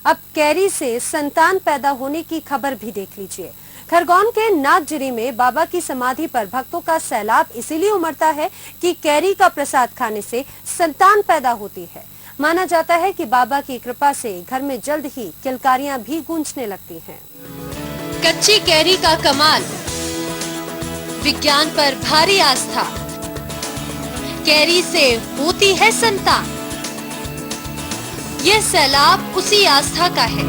अब कैरी से संतान पैदा होने की खबर भी देख लीजिए। खरगोन के नागजिरी में बाबा की समाधि पर भक्तों का सैलाब इसीलिए उमड़ता है कि कैरी का प्रसाद खाने से संतान पैदा होती है। माना जाता है कि बाबा की कृपा से घर में जल्द ही किलकारियां भी गूंजने लगती हैं। कच्ची कैरी का कमाल, विज्ञान पर भारी आस्था, कैरी से होती है संतान। ये सैलाब उसी आस्था का है,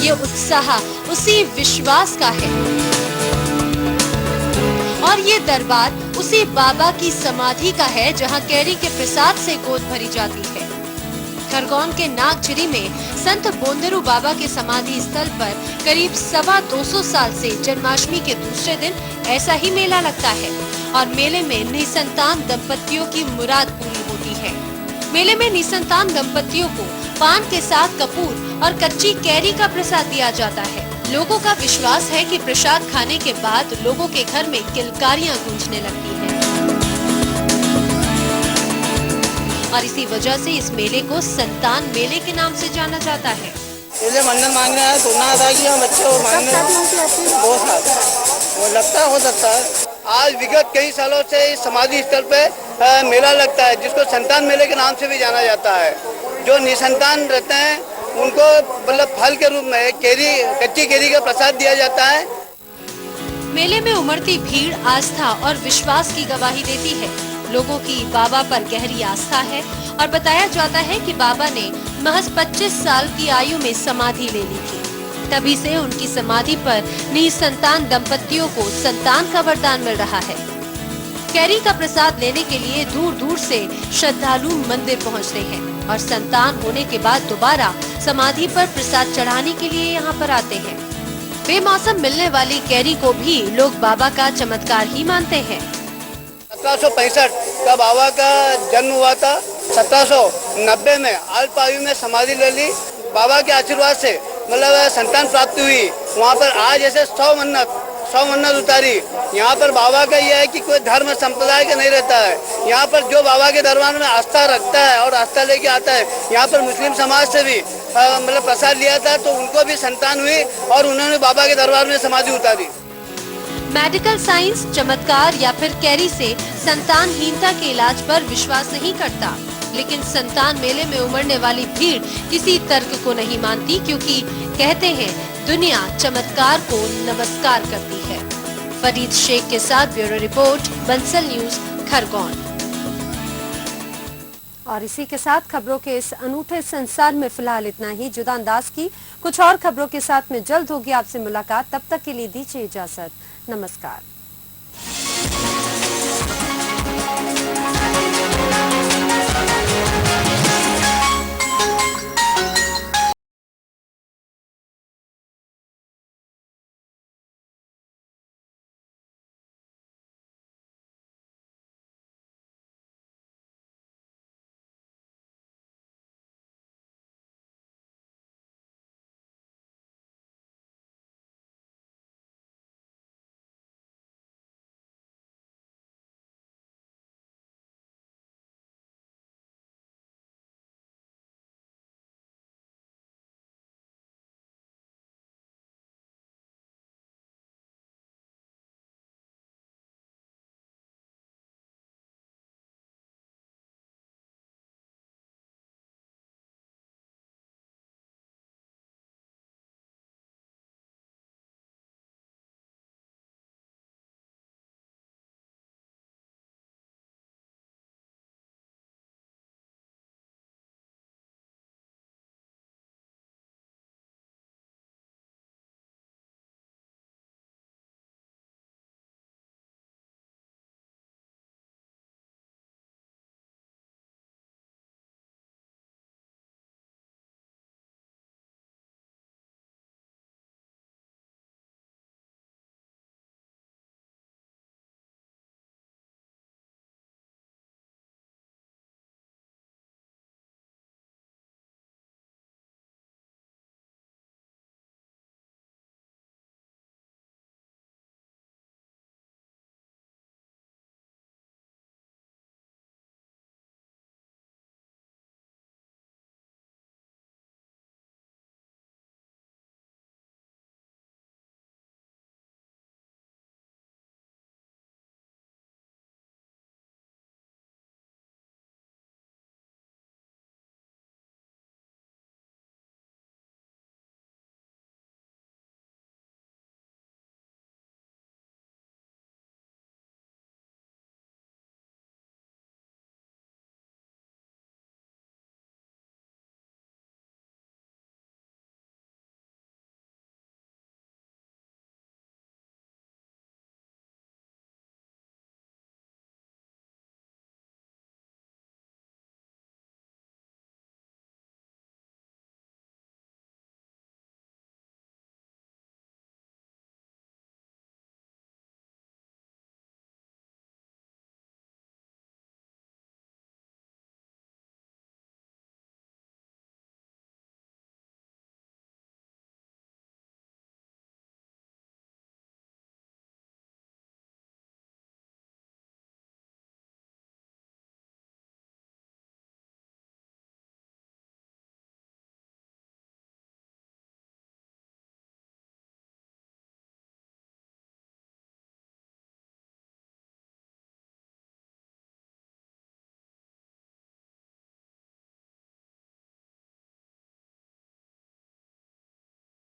ये उत्साह उसी विश्वास का है और ये दरबार उसी बाबा की समाधि का है जहां कैरी के प्रसाद से गोद भरी जाती है। खरगोन के नागजिरी में संत बोंदेरू बाबा के समाधि स्थल पर करीब 225 साल से जन्माष्टमी के दूसरे दिन ऐसा ही मेला लगता है और मेले में निसंतान दंपतियों की मुराद पूरी होती है। मेले में निसंतान दंपतियों को पान के साथ कपूर और कच्ची कैरी का प्रसाद दिया जाता है। लोगों का विश्वास है कि प्रसाद खाने के बाद लोगों के घर में किलकारियां गूंजने लगती हैं और इसी वजह से इस मेले को संतान मेले के नाम से जाना जाता है। पहले मन्नत मांगने आया तो ना अदा किया, बच्चे को मांगने 2 साल वो लगता हो सकता है। आज विगत कई सालों से इस समाधि स्थल पे मेला लगता है जिसको संतान मेले के नाम से भी जाना जाता है। जो निसंतान रहते हैं उनको मतलब फल के रूप में कच्ची कैरी का प्रसाद दिया जाता है। मेले में उमड़ती भीड़ आस्था और विश्वास की गवाही देती है। लोगों की बाबा पर गहरी आस्था है और बताया जाता है कि बाबा ने महज 25 साल की आयु में समाधि ले ली थी। तभी से उनकी समाधि पर निसंतान दंपतियों को संतान का वरदान मिल रहा है। कैरी का प्रसाद लेने के लिए दूर दूर से श्रद्धालु मंदिर पहुंचते हैं और संतान होने के बाद दोबारा समाधि पर प्रसाद चढ़ाने के लिए यहाँ पर आते हैं। बेमौसम मिलने वाली कैरी को भी लोग बाबा का चमत्कार ही मानते हैं। 1765 का बाबा का जन्म हुआ था। 1790 में अल्प आयु में समाधि ले ली। बाबा के आशीर्वाद से मतलब संतान प्राप्ति हुई। वहाँ पर आज ऐसे 100 मन्नत उतारी। यहाँ पर बाबा का यह है कि कोई धर्म संप्रदाय का नहीं रहता है। यहाँ पर जो बाबा के दरबार में आस्था रखता है और आस्था लेके आता है, यहाँ पर मुस्लिम समाज से भी मतलब प्रसाद लिया था तो उनको भी संतान हुई और उन्होंने बाबा के दरबार में समाधि उतारी। मेडिकल साइंस चमत्कार या फिर कैरी से संतानहीनता के इलाज पर विश्वास नहीं करता, लेकिन संतान मेले में उमड़ने वाली भीड़ किसी तर्क को नहीं मानती क्योंकि कहते हैं दुनिया चमत्कार को नमस्कार करती है। फरीद शेख के साथ bureau report, Bansal news, Khargone. और इसी के साथ खबरों के इस अनूठे संसार में फिलहाल इतना ही। जुदा अंदाज की कुछ और खबरों के साथ में जल्द होगी आपसे मुलाकात। तब तक के लिए दीजिए इजाजत। नमस्कार।